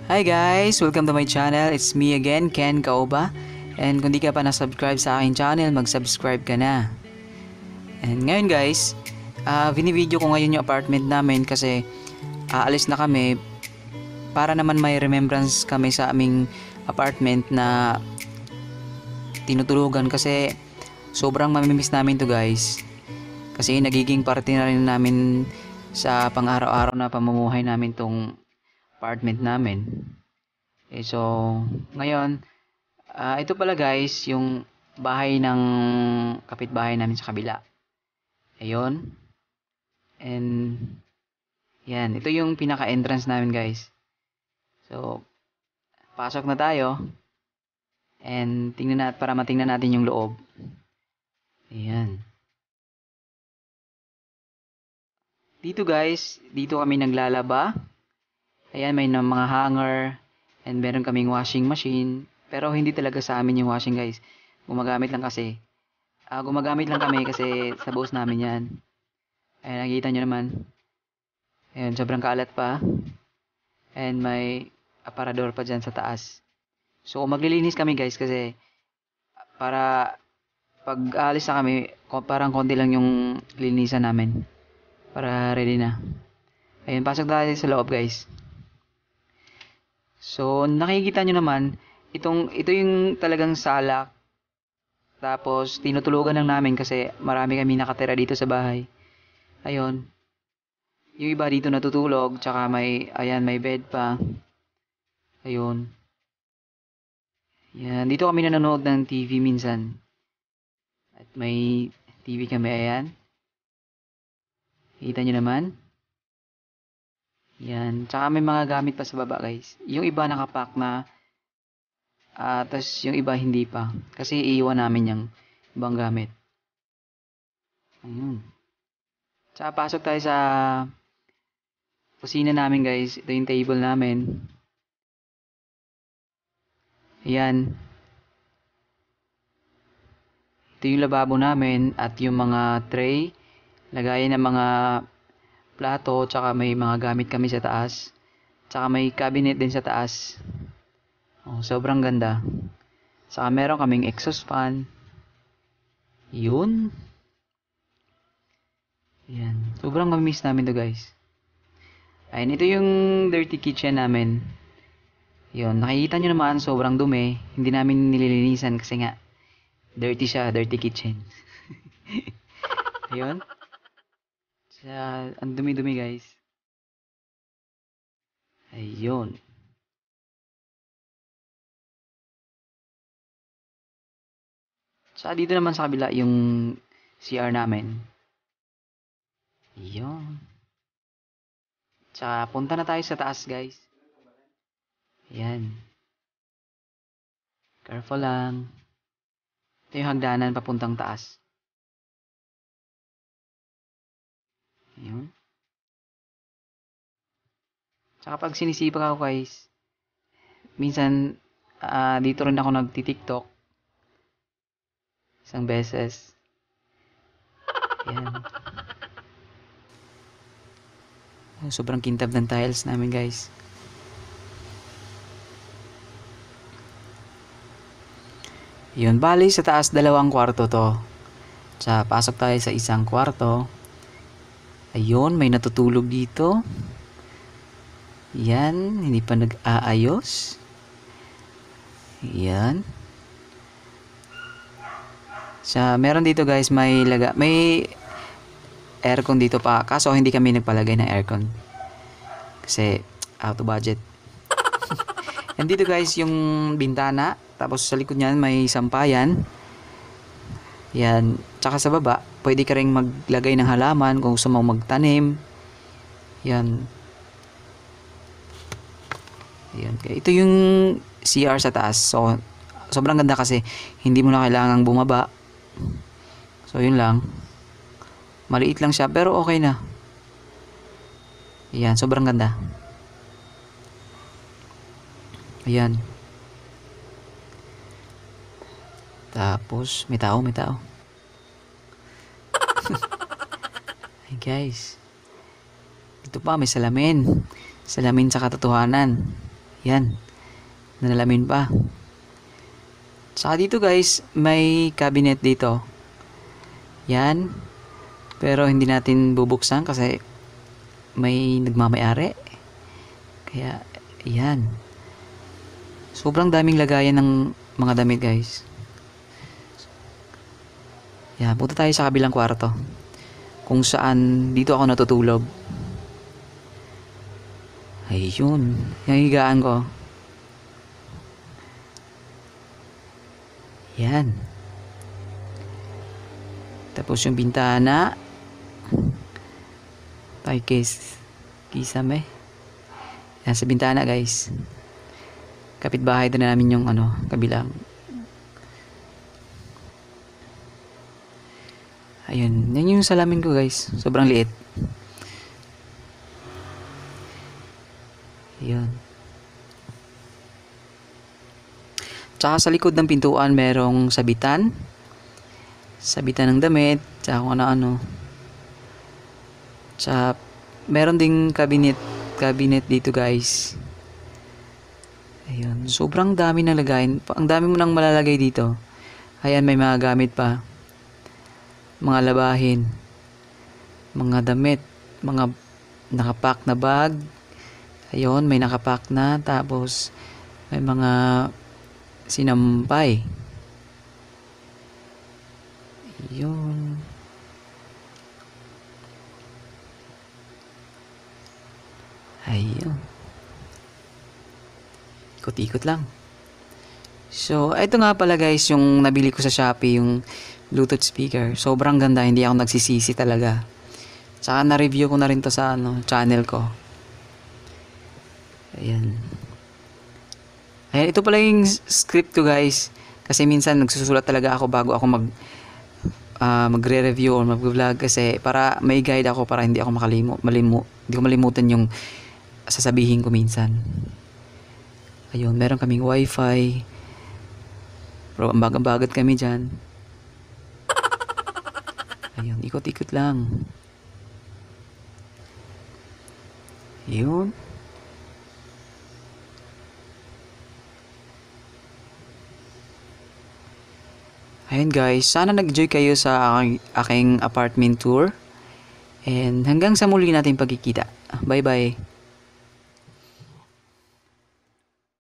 Hi guys! Welcome to my channel. It's me again, Ken Kaoba. And kung di ka pa na-subscribe sa aking channel, mag-subscribe ka na. And ngayon guys, video ko ngayon yung apartment namin kasi aalis na kami para naman may remembrance kami sa aming apartment na tinutulugan kasi sobrang mamimiss namin to guys. Kasi nagiging parte na rin namin sa pang-araw-araw na pamumuhay namin tong apartment namin. So, ngayon, ito pala guys, yung bahay ng kapitbahay namin sa kabila. Ayun. And, yan. Ito yung pinaka-entrance namin guys. So, pasok na tayo. And, para matingnan natin yung loob. Ayan. Dito guys, dito kami naglalaba. Ayan, may mga hanger. And meron kaming washing machine. Pero hindi talaga sa amin yung washing guys. Gumagamit lang kami kasi sa boss namin yan. Ayan, nakikita nyo naman. Ayan, sobrang kalat pa. And may aparador pa dyan sa taas. So, maglilinis kami guys kasi para pag aalis na kami, parang konti lang yung linisan namin. Para ready na. Ayan, pasok tayo sa loob guys. So, nakikita nyo naman, ito yung talagang sala. Tapos, tinutulugan lang namin kasi marami kami nakatira dito sa bahay. Ayun. Yung iba dito natutulog, tsaka may bed pa. Ayun. Yan, dito kami nanonood ng TV minsan. At may TV kami, ayan. Kita nyo naman. Yan. Tsaka may mga gamit pa sa baba guys. Yung iba nakapack na. Tapos yung iba hindi pa. Kasi iiwan namin yung ibang gamit. Ayun. Tsaka pasok tayo sa kusina namin guys. Ito yung table namin. Ayan. Ito yung lababo namin. At yung mga tray. Lagayan ng mga plato, tsaka may mga gamit kami sa taas. Tsaka may cabinet din sa taas. Oh, sobrang ganda. Tsaka meron kaming exhaust fan. Yun. Yan. Sobrang mamiss namin to guys. Ayun, ito yung dirty kitchen namin. Yun, nakikita nyo naman, sobrang dumi. Hindi namin nililinisan kasi nga, dirty siya, dirty kitchen. Ayun. Ang dumi-dumi guys. Ayun. Dito naman sa kabila yung CR namin. Ayun. Punta na tayo sa taas guys. Ayan. Careful lang. Ito yung hagdanan papuntang taas. Ayun. Tsaka pag sinisipak ako guys, minsan dito rin ako nagti-TikTok. Isang beses. Ayan. Sobrang kintab ng tiles namin guys. Yun, bali sa taas 2 kwarto to. Pasok tayo sa isang kwarto. Ayun, may natutulog dito. Yan, hindi pa nag-aayos. Yan. Meron dito guys, may aircon dito pa. Kaso hindi kami nagpalagay ng aircon. Kasi out of budget. And dito guys, yung bintana. Tapos sa likod niyan may sampayan. Yan. Tsaka sa baba, pwede ka rin maglagay ng halaman kung gusto mo magtanim. Yan. Ayan. Ito yung CR sa taas. So, sobrang ganda kasi hindi mo na kailangang bumaba. So, yun lang. Maliit lang siya pero okay na. Ayan. Sobrang ganda. Ayan. Tapos, may tao. Hey guys. Dito pa, may salamin. Salamin sa katotohanan. Yan, nalalamin pa. Saka dito guys, may cabinet dito. Yan. Pero hindi natin bubuksan kasi may nagmamayari. Kaya, yan. Sobrang daming lagayan ng mga damit guys. Yan, punta tayo sa kabilang kwarto. Kung saan, dito ako natutulog. Ayun, yung higaan ko. Yan. Tapos yung bintana. Ay, kisame. Yan sa bintana guys. Kapitbahay din namin yung kabilang. Ayun, yan yung salamin ko guys. Sobrang liit. Ayun. Tsaka sa likod ng pintuan merong sabitan. Sabitan ng damit, tsaka kung ano-ano. Tsaka meron ding cabinet dito guys. Ayun, sobrang dami ng lagayan. Ang dami mo nang malalagay dito. Ayan, may mga gamit pa. Mga labahin. Mga damit. Mga nakapack na bag. Ayun, may nakapack na. Tapos, may mga sinampay. Ayun. Ayun. Ikot-ikot lang. So, ito nga pala guys, yung nabili ko sa Shopee, yung Bluetooth speaker. Sobrang ganda, hindi ako nagsisisi talaga. Tsaka na-review ko na rin to sa channel ko. Ayan. Ayan, ito pala yung script ko guys. Kasi minsan nagsusulat talaga ako bago ako magre-review or mag-vlog kasi para may guide ako para hindi ako hindi ko malimutan yung sasabihin ko minsan. Ayun, meron kaming wifi. Pero ambagat kami dyan. Ayun, ikot-ikot lang. Ayun. Ayun guys, sana nag-enjoy kayo sa aking apartment tour. And hanggang sa muli natin pagkikita. Bye bye.